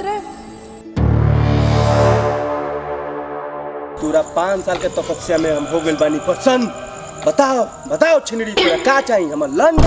रे? पूरा 5 साल के तपस्या में हम हो गइल बानी प्रसन्न। बताओ बताओ छिनरी तोरा का चाहिए हमर लंड?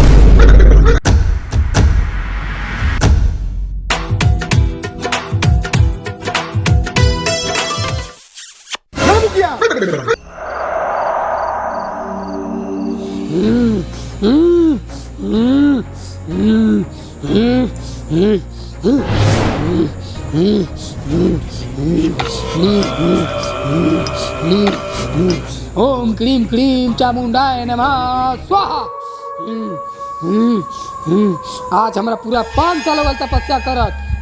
ओम क्लीम क्लीम चामुंडाय नमः स्वाहा। आज हमारा पूरा 5 साल वाला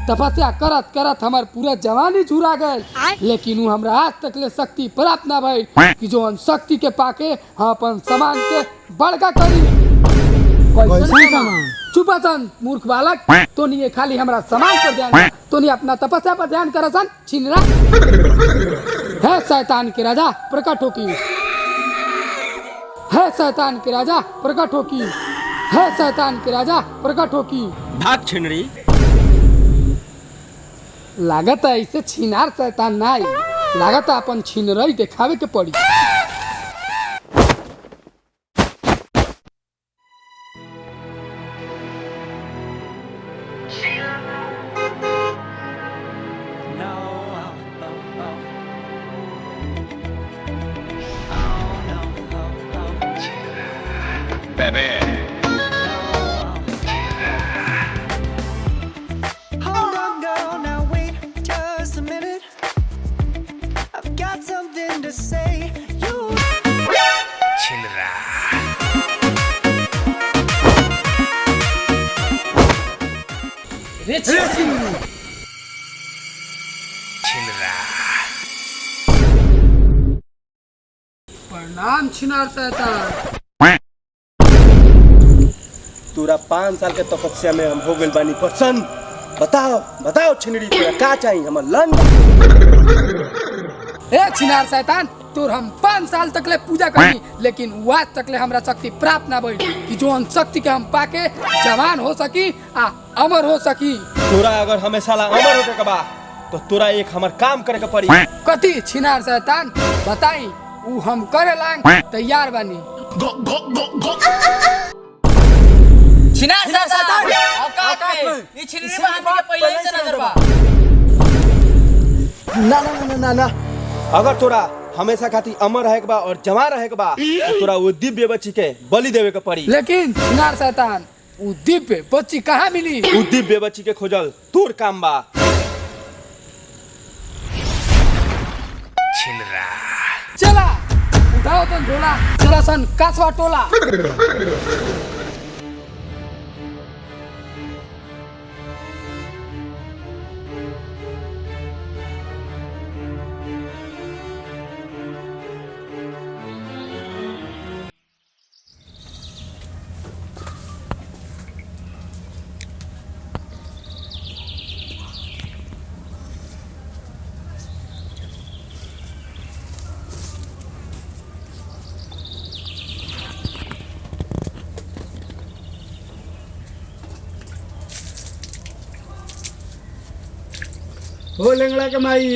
तपस्या करत करत हमार पूरा जवानी झुरा गए, लेकिन वो हमरा आज तक ले शक्ति प्राप्त ना भइल कि जो हम शक्ति के पाके हम अपन समान के बड़का करी। चुप सन मूर्ख बालक, तो नहीं खाली हमारा समान पर ध्यान, तो नहीं अपना तपस्या पर ध्यान कर सन छिनरा। है शैतान के राजा प्रकट हो की, है शैतान के राजा प्रकट हो की, है शैतान के राजा प्रकट हो की। भाग छिनरी। लागत है इसे छिनार शैतान ना आई, लागत है अपन छिनरई दिखावे के पड़ी। Hold on, girl, now wait just a minute. I've got something to say. You छिनरा छिनरा प्रणाम छिनार शैतान। पूरा 5 साल के तपस्या में हम हो गइल बानी प्रसन्न। बताओ बताओ छिनरी तोरा का चाहिए हमर लंड? ए छिनार शैतान, तोर हम 5 साल तक ले पूजा करी, लेकिन वो आज तक ले हमरा शक्ति प्राप्त ना भइल कि जो हम शक्ति के हम पाके जवान हो सकी आ अमर हो सकी। तोरा अगर हमेशा ला अमर होके के बा तो तोरा एक हमर काम करे के पड़ी। कथी छिनार शैतान बताई, ऊ हम करे लांग तैयार बानी। छिनार शैतान औकात में ये छिनरी बात के पहले ही से नजर बा। ना ना ना ना ना, अगर तोरा हमेशा खातिर अमर रहे के बा और जवान रहे के बा तो तोरा वो दिव्य बच्ची के बलि देवे के पड़ी। लेकिन छिनार शैतान, ऊ दिव्य बच्ची कहाँ मिली? वो दिव्य बच्ची के खोजल तोर काम बा। छिनरा चला उठाओ तो झोला, चला सन कासवा टोला। हो लेंगड़ा कमाई,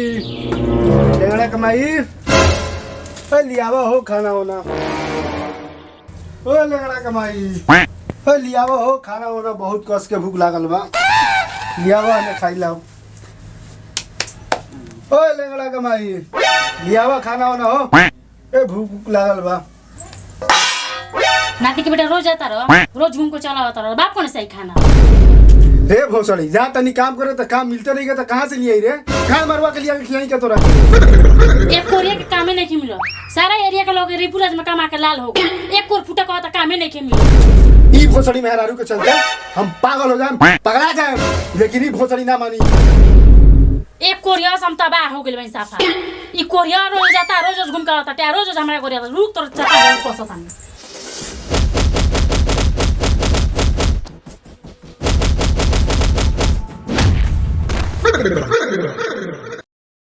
लेंगड़ा कमाई, लियावा हो खाना होना। हो लेंगड़ा कमाई, लियावा हो खाना होना, बहुत कस के भूख लागल बा, लियावा हमें खाई लाओ। हो लेंगड़ा कमाई, लियावा खाना होना हो, ए भूख लागल बा। नाती के बेटा रोज आता रहो, रोज घूम को चला होता रहो, बाप कौन सही खाना? रे भोसड़ी जा तनी काम करे तो काम मिलते नहीं तो कहाँ से लिए रे? खान मरवा के लिया खिलाई का तोरा? एक कोरिया के कामे नहीं मिलो, सारा एरिया के लोग रिपुराज में कमा के लाल हो गए, एक कोर फुटा का कामे नहीं मिलो। ई भोसड़ी मेहरारू के चलते हम पागल हो जाए, पगला जाए, लेकिन ई भोसड़ी ना मानी। एक कोरिया समता बा हो गेल बई साफा, ई कोरिया रोज जाता, रोज घूम के आता, त्या रोज हमरा कोरिया रुक तो चटा कोसता।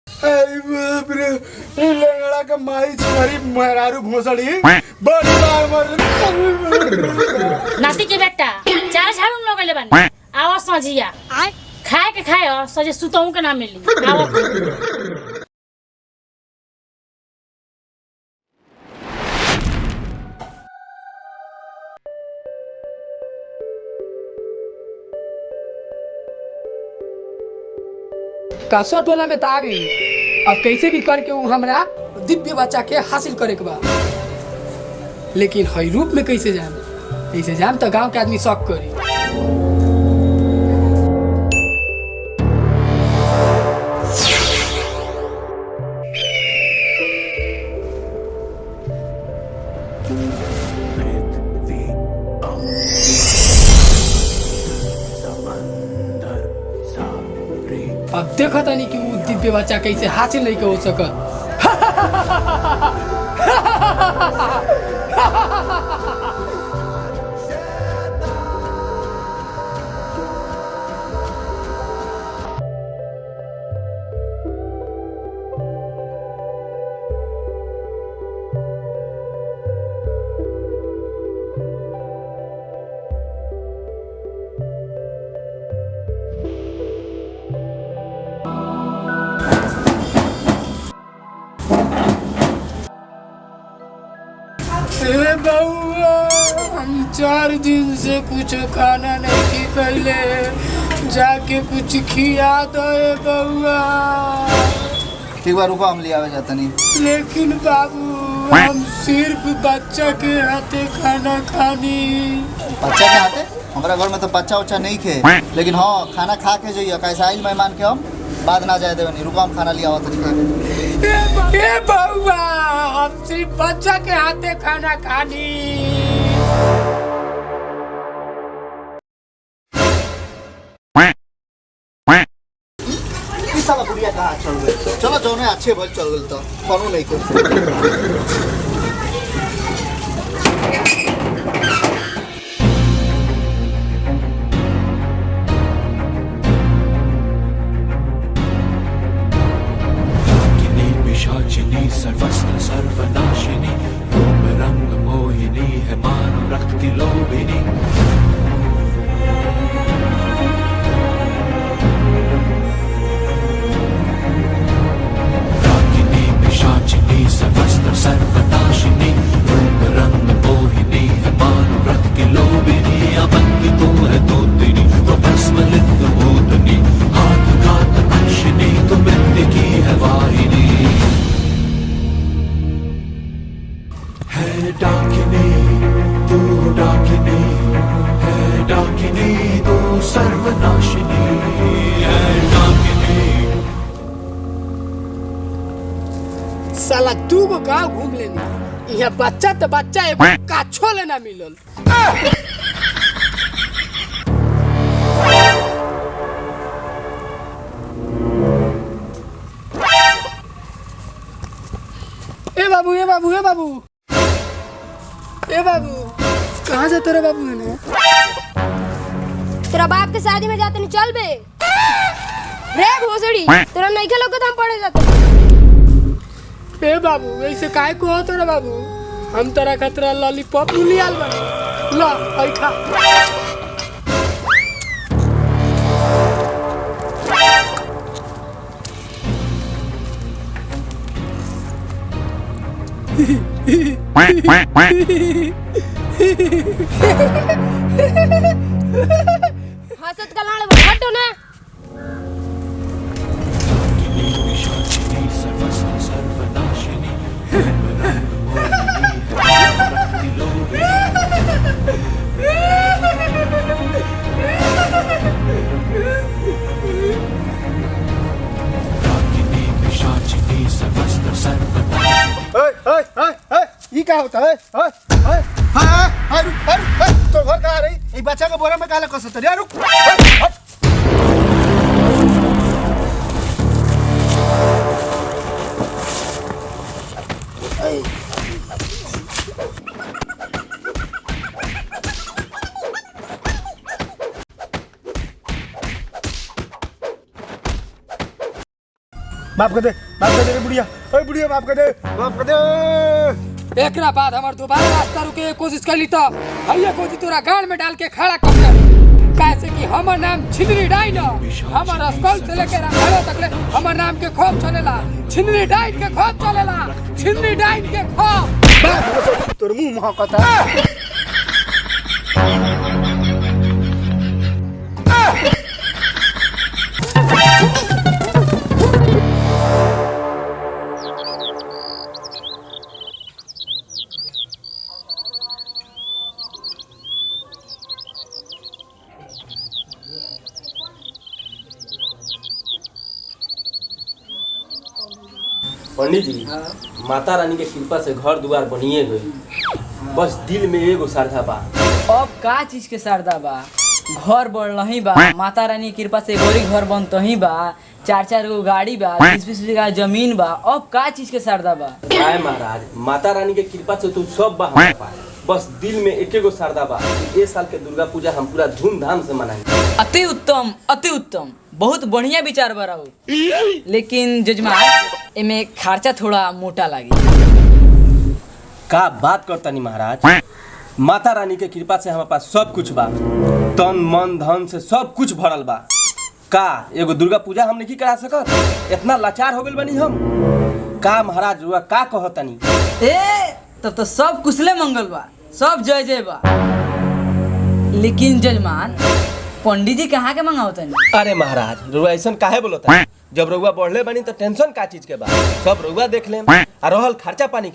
अरे बाप रे, ई लंगड़ा का माई छुरी मेहरारू भोसड़ी बड़ी बार मर। नाती के बेटा चार झाड़ू लगले बानी, आवाज समझिया खाए के खाए सजे सुतऊ के ना मिली आवत कासो टोला में तो आ गई। अब कैसे भी करके वो हमरा दिव्य बच्चा के हासिल करे के बा, लेकिन हई रूप में कैसे जाम तो गांव के आदमी शक करी। अब देखो तनी कि वो दिव्य बच्चा कैसे हासिल नहीं हो सकत। बउआ हम 4 दिन से कुछ खाना नहीं पहले जाके कुछ खिया दो बउआ। ठीक बार रुको हम ले आवे जाता नहीं। लेकिन बाबू हम सिर्फ बच्चा के हाथे खाना खानी। बच्चा के हाथे? हमारा घर में तो बच्चा उच्चा नहीं खे, लेकिन हाँ खाना खा के जाइए। कैसा आइल मेहमान के हम बाद ना जाए देवे नहीं। रुको हम खाना लिया हुआ तरीका। ए बउआ हम सिर्फ बच्चा के हाथे खाना खानी। इस साला बुढ़िया कहाँ चल गए? चलो जो ने अच्छे बोल चल गए तो कौनो नहीं को। सर्वस्त्र सर्वनाशिनी रूप रंग मोहिनी है मानव रक्त की लोभिनी। रागिनी पिशाचिनी सर्वस्त्र सर्वनाशिनी रूप रंग मोहिनी है मानव रक्त की लोभिनी। अबंधी तू है दूतनी तो भस्मलित भूतनी, हाथ घात अक्षिनी तो मृत्यु की है वाहिनी। है डाकिनी तू डाकिनी, है डाकिनी तू सर्वनाशिनी, है डाकिनी। साला 2 गो गाँव घूम लेनी, यहाँ बच्चा तो बच्चा एगो काछो लेना मिलल। ए बाबू ए बाबू ए बाबू ए बाबू कहाँ जाते रे बाबू? है तेरा बाप के शादी में जाते नहीं चल बे रे घोसड़ी, तेरा नहीं खेलो तो हम पड़े जाते। ए बाबू ऐसे काहे को हो तेरा बाबू? हम तेरा खतरा लॉलीपॉप लियाल बने ला आई खा। हंसत का लाड़ हटो ना। सर्वस्त्र सर्वनाशिनी सर्वस्त्र सर्वनाशिनी। ये क्या होता है? तो घर कहाँ रही? एक बच्चा का बोरा में काला कसत है। रुक माफ कर दे रे बुढ़िया। ओए बुढ़िया माफ कर दे। एकरा बाद हमार दोबारा रास्ता रुके कोशिश कर ली तो भैया को तोरा गाड़ में डाल के खड़ा कर दे। कैसे कि हमार नाम छिनरी डाइन हमार स्कूल से लेकर घरों तक ले हमार नाम के खौफ चलेला छिनरी डाइन के खौफ चलेला छिनरी डाइन के खौफ तोर मुंह महकता पंडित जी माता रानी के कृपा से घर दुआर बनिए गई बस दिल में एगो श्रद्धा बा। अब का चीज के श्रद्धा बा घर बढ़लही बा माता रानी की कृपा से गोरी घर बनतही बा 4-4 गो गाड़ी बा 20-20 बीघा जमीन बा अब का चीज के श्रद्धा बा। हाय महाराज माता रानी के कृपा से तू सब बा हमारे पास बस दिल में एक एगो श्रद्धा बा ए साल के दुर्गा पूजा हम पूरा धूमधाम से मनाएंगे। अति उत्तम बहुत बढ़िया विचार बा राहुल लेकिन जजमान एमे खर्चा थोड़ा मोटा लागी। का बात करता नहीं महाराज माता रानी के कृपा से हमारे पास सब कुछ बा तन मन धन से सब कुछ भरल बा का एगो दुर्गा पूजा हम नहीं करा सकत इतना लाचार हो गइल बनी हम का महाराज रुआ का कहतनी ए तब तो सब कुशले मंगल बा सब जय जय बा लेकिन जजमान पंडित जी कहाँ के मंगावतनी। अरे महाराज रुआ ऐसा काहे बोलता जब रुआ बढ़ले बनी तो टेंशन का चीज के बा सब रुआ देख ले और रहल खर्चा पानी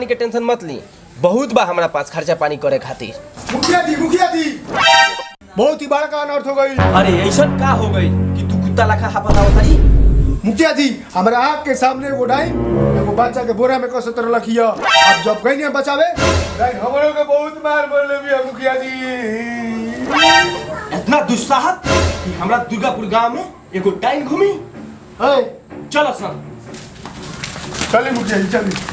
के टेंशन मत ली बहुत बा हमारा पास खर्चा पानी करे खातिर। मुखिया जी बहुत ही बड़ा का अनर्थ हो गई। अरे ऐसा का हो गई कि तू कुत्ता लखा हापता होता मुखिया जी हमारा आँख के सामने एगो डाइन एगो बच्चा के बोरा में कस तरह रखिया अब जब कहीं नहीं बचावे डाइन हमरों के बहुत मार बोले भी है मुखिया जी। इतना दुस्साहस कि हमरा दुर्गापुर गांव में एगो डाइन घूमी चलो सन चलिए मुखिया जी चलिए।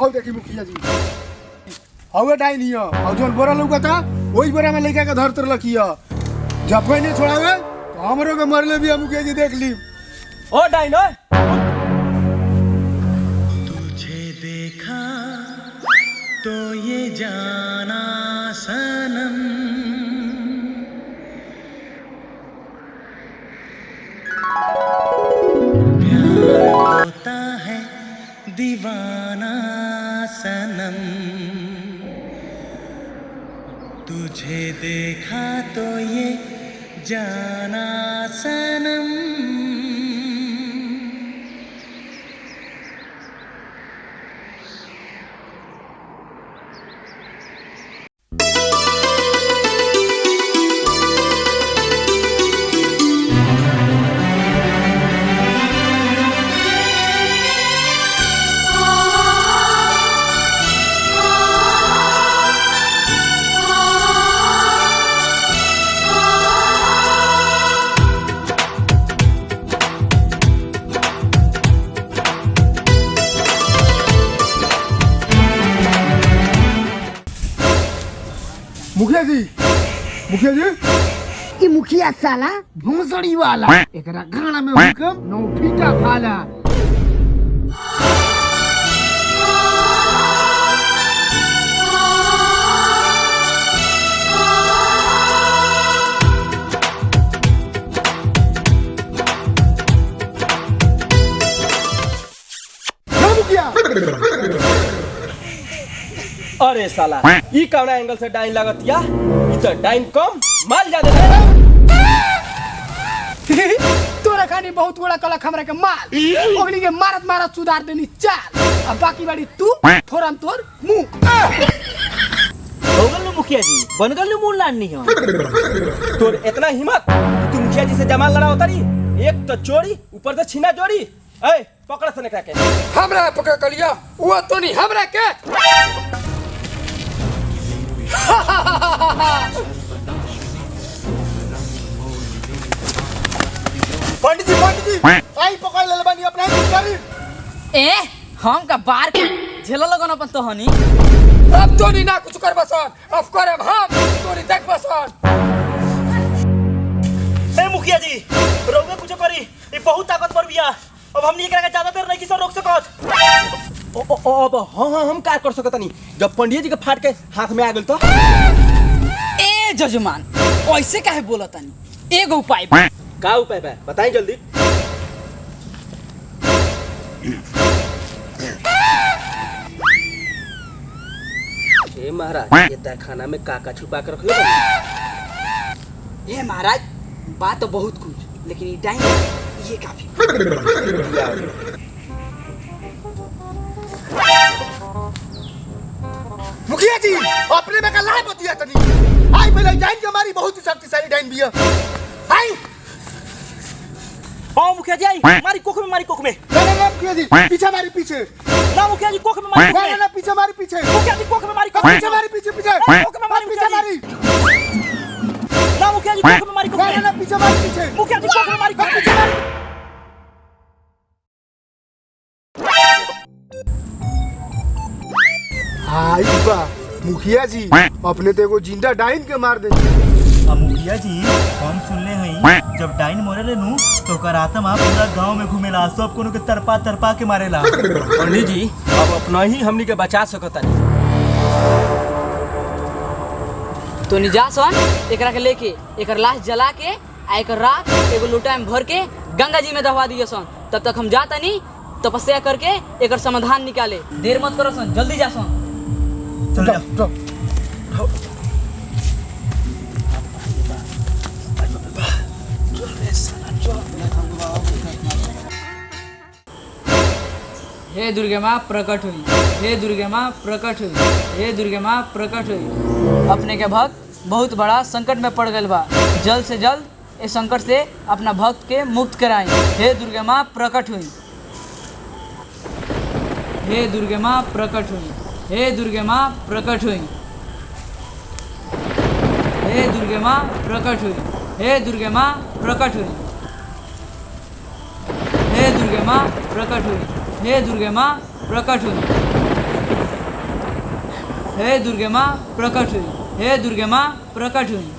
और देखिए मुखिया जी हवे डाइन हिया और जोन बोरा लौका था वही बोरा में लेके के धर तर लखिया जब कोई नहीं छोड़ावे तो हमरो के मरले भी मुखिया जी देख ली। ओ डाइन ओए तुझे देखा तो ये जाना सनम प्यार होता है दीवाना सनम तुझे देखा तो ये जाना सनम। मुखिया जी ई मुखिया साला भोसड़ी वाला एकरा गाना में हुकम नो फीटा फाला। अरे साला ई कौना एंगल से डाइन लागत या ई तो डाइन कम माल ज्यादा तोरा खानी बहुत बड़ा कलक हमरा के माल ओगनी के मारत मारत सुधार देनी चाल अब बाकी बाड़ी तू थोरम तोर मुंह होगल नु मुखिया जी बनगल नु मुंह लानी हो तोर इतना हिम्मत कि तू मुखिया जी से जमाल लड़ा होता री एक तो चोरी ऊपर से छीना चोरी ए पकड़ से निकला के हमरा पकड़ कर लिया वो तो नहीं हमरा के पंडित जी आई पकड़ ले बानी अपना ही करी ए हम का बार झेला लगन अपन तहनी। अब तोनी ना कुछ कर बसन, अब करब हम, तोनी देख बसन। ए मुखिया जी रउवे कुछ करी, ई बहुत ताकतवर बिया। अब हमनी एकरा के ज्यादा देर नहीं किसी रोक सकत। अब हाँ हम का कर सकतनी, जब पंडित जी के फाट के हाथ में आ गेल तो। ए जजमान ऐसे काहे बोलतानी? एगो उपाय का उपाय बा बताई जल्दी। ए महाराज ये खाना में काका छुपा के रखले बानी। ए महाराज बात तो बहुत कुछ, लेकिन ये टाइम ये काफी। मुखिया जी अपने में का लाभ बतिया तनी। आई पहले डाइन के मारी बहुत ही शक्तिशाली डाइन बिया। आई हां मुखिया जी आई मारी कोख में, मारी कोख में। ना मुखिया जी पीछे मारी पीछे। ना मुखिया जी कोख में मारी। ना पीछे मारी पीछे। मुखिया जी कोख में मारी, पीछे मारी पीछे पीछे। कोख में मारी, पीछे मारी। ना मुखिया जी कोख में मारी, कोख में। ना पीछे मारी पीछे। मुखिया जी कोख में मारी, पीछे मारी। आई बा मुखिया जी अपने तो एगो जिंदा डाइन के मार दे। मुखिया जी हम सुनले हई जब डाइन मरेले नु तो ओकर आत्मा पूरा गांव में घूमेला, सब कोनो के तरपा तरपा के मारेला। पंडित जी अब अपना ही हमनी के बचा सकतनी। तो निजा सन एकरा के लेके एकर लाश जला के आ एकर राख एगो लोटा में भर के गंगा जी में दहवा दिए सन। तब तक हम जातनी तपस्या करके एकर समाधान निकाले। देर मत करो सन, जल्दी जा सन। चलो जाओ। हे दुर्गे माँ प्रकट हुई, हे दुर्गे माँ प्रकट हुई, हे दुर्गे माँ प्रकट हुई। अपने के भक्त बहुत बड़ा संकट में पड़ गए बा, जल्द से जल्द इस संकट से अपना भक्त के मुक्त कराएं। हे दुर्गे माँ प्रकट हुई, हे दुर्गे माँ प्रकट हुई, हे दुर्गे माँ प्रकट हुई, हे दुर्गे माँ प्रकट हुई, हे दुर्गे माँ प्रकट हुई, हे दुर्गे माँ प्रकट हुई, हे दुर्गे माँ प्रकट हुई, हे दुर्गे माँ प्रकट हुई, हे दुर्गे माँ प्रकट हुई।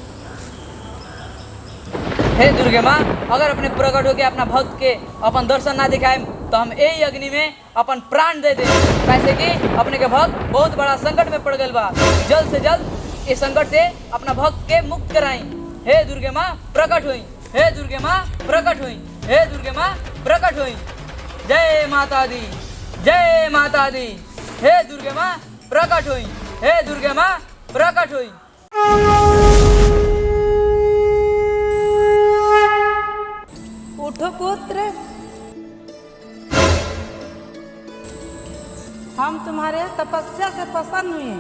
हे दुर्गे माँ अगर अपने प्रकट होके अपना भक्त के अपन दर्शन ना दिखाए तो हम यही अग्नि में अपन प्राण दे दें, कैसे कि अपने के भक्त बहुत बड़ा संकट में पड़ गए बा। जल्द से जल्द इस संकट से अपना भक्त के मुक्त कराएं। हे दुर्गे माँ प्रकट हुई, हे दुर्गे माँ प्रकट हुई, हे दुर्गे माँ प्रकट हुई। जय माता दी, जय माता दी। हे दुर्गे माँ प्रकट हुई, हे दुर्गे माँ प्रकट हुई। उठो पुत्र, हम तुम्हारे तपस्या से प्रसन्न हुए,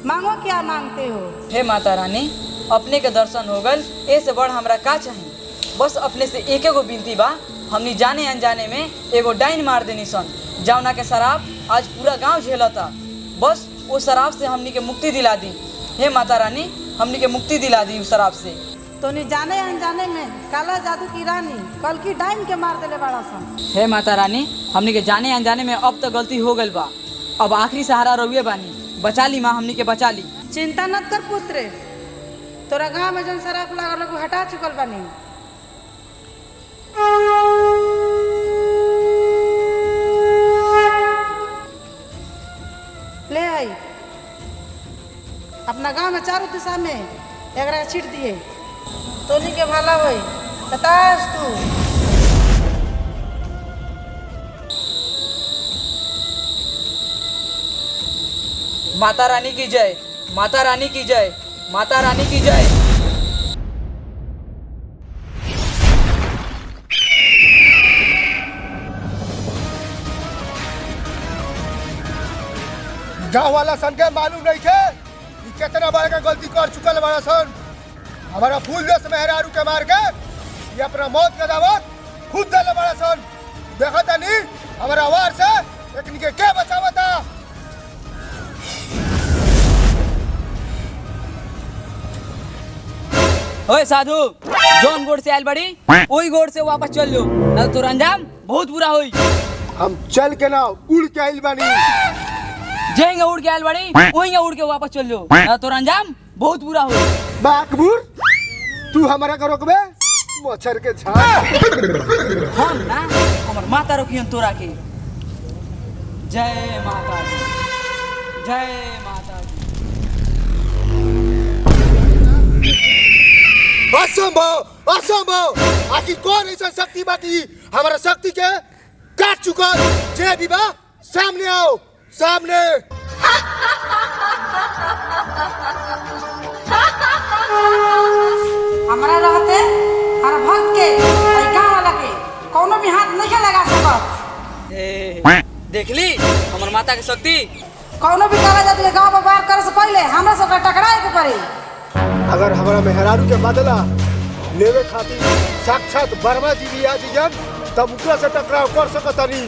मांगो क्या मांगते हो। हे माता रानी अपने के दर्शन हो गल, ऐसे बड़ हमरा का चाहिए। बस अपने से एक एगो विनती बा, हमनी जाने अनजाने में एगो डाइन मार देनी सन, जौना के शराब आज पूरा गांव झेलता। बस वो शराब से हमनी के मुक्ति दिला दी। हे माता रानी हमनी के मुक्ति दिला दी उस शराब से। तो नहीं जाने अनजाने में काला जादू की रानी कल की डाइन के मार देले बड़ा सन। हे माता रानी हमनी के जाने अनजाने में अब तो गलती हो गई बा, अब आखिरी सहारा रहुए बानी, बचा ली माँ, हमनी के बचा ली। चिंता मत कर पुत्र, तोरा गाँव में जन शराब लागल को हटा चुकल बानी। ले आई अपना गांव में चारों दिशा में एकरा छीट दिए, तोनी के भाला होई बतास तू। माता रानी की जय, माता रानी की जय, माता रानी की जय। गाँव वाला सन के मालूम नहीं थे कि कितना बड़ा का गलती कर चुकल बड़ा सन। हमारा फूल देश मेहरारू के मार के ये अपना मौत के दावत खुद दे बड़ा सन। देखा था नहीं हमारा वार से एक निके क्या बचावा था। ओए साधु, जोन गोड़ से आयल बड़ी वही गोड़ से वापस चल जो, ना तो अंजाम बहुत बुरा होई। हम चल के ना उड़ के आइल बानी, जाएंगे उड़ के आयल बड़ी वहीं उड़ के वापस चल जाओ तोर अंजाम बहुत बुरा हो। बाकबूर तू हमारा का रोकबे मच्छर के झाड़ हम ना हमर माता रोकियन तोरा के। जय माता दी, जय माता दी। असंभव असंभव आखिर कौन ऐसा शक्ति बाकी हमारा शक्ति के काट चुका। जय विवाह सामने आओ सामने। हमारा रहते हमारा भक्त के और गाँव वाला के कोनो भी हाथ नहीं लगा सकत। देख ली हमर माता के शक्ति। कोनो भी काला जाति के गाँव में बाहर करे से पहले हमरा सबका टकराए के पड़ी। अगर हमारा मेहरारू के बदला लेवे खातिर साक्षात वर्मा जी भी आ जन तब उकरा से टकराव कर सकतनी।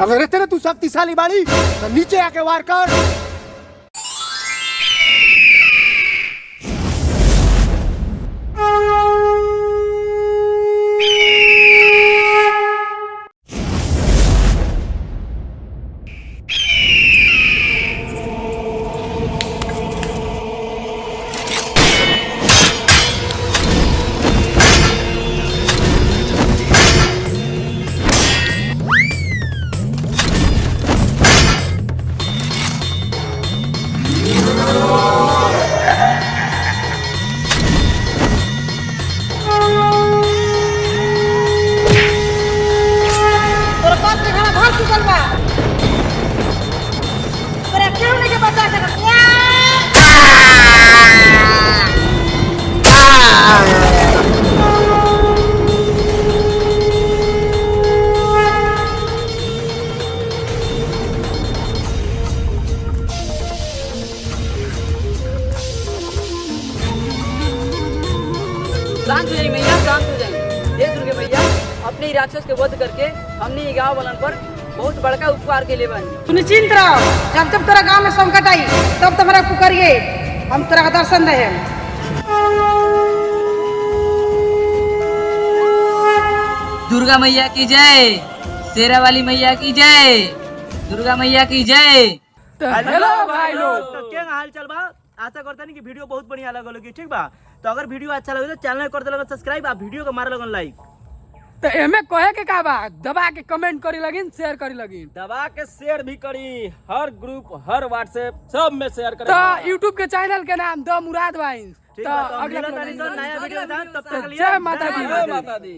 अगर तेरे तू शक्तिशाली बाड़ी तो नीचे आके वार कर। शांत हो जाइए मैया, शांत हो जाइए। हे दुर्गे मैया, अपने ही राक्षस के वध करके हमने ही गाँव वालन पर बहुत बड़का उपकार के लिए बनी। तू निश्चिंत रहो, जब जब तेरा गांव में संकट आई तब तुम्हारा पुकारिए, हम तेरा दर्शन दे। दुर्गा मैया की जय, शेरा वाली मैया की जय, दुर्गा मैया की जय। हेलो भाई लोग, तो क्या हाल चाल बा? आशा करता नहीं कि वीडियो बहुत बढ़िया लगा होगी, ठीक बा? तो अगर वीडियो अच्छा लगे तो चैनल कर दे सब्सक्राइब, आप वीडियो को मारे लगन लाइक। तो एमे कहे के का बा, दबा के कमेंट करी लगिन, शेयर करी लगिन, दबा के शेयर भी करी, हर ग्रुप हर व्हाट्सएप सब में शेयर करें। तो यूट्यूब के चैनल के नाम द मुराद वाइंस। तो अगला नया वीडियो तब तक के लिए जय माता दी। जय माता दी।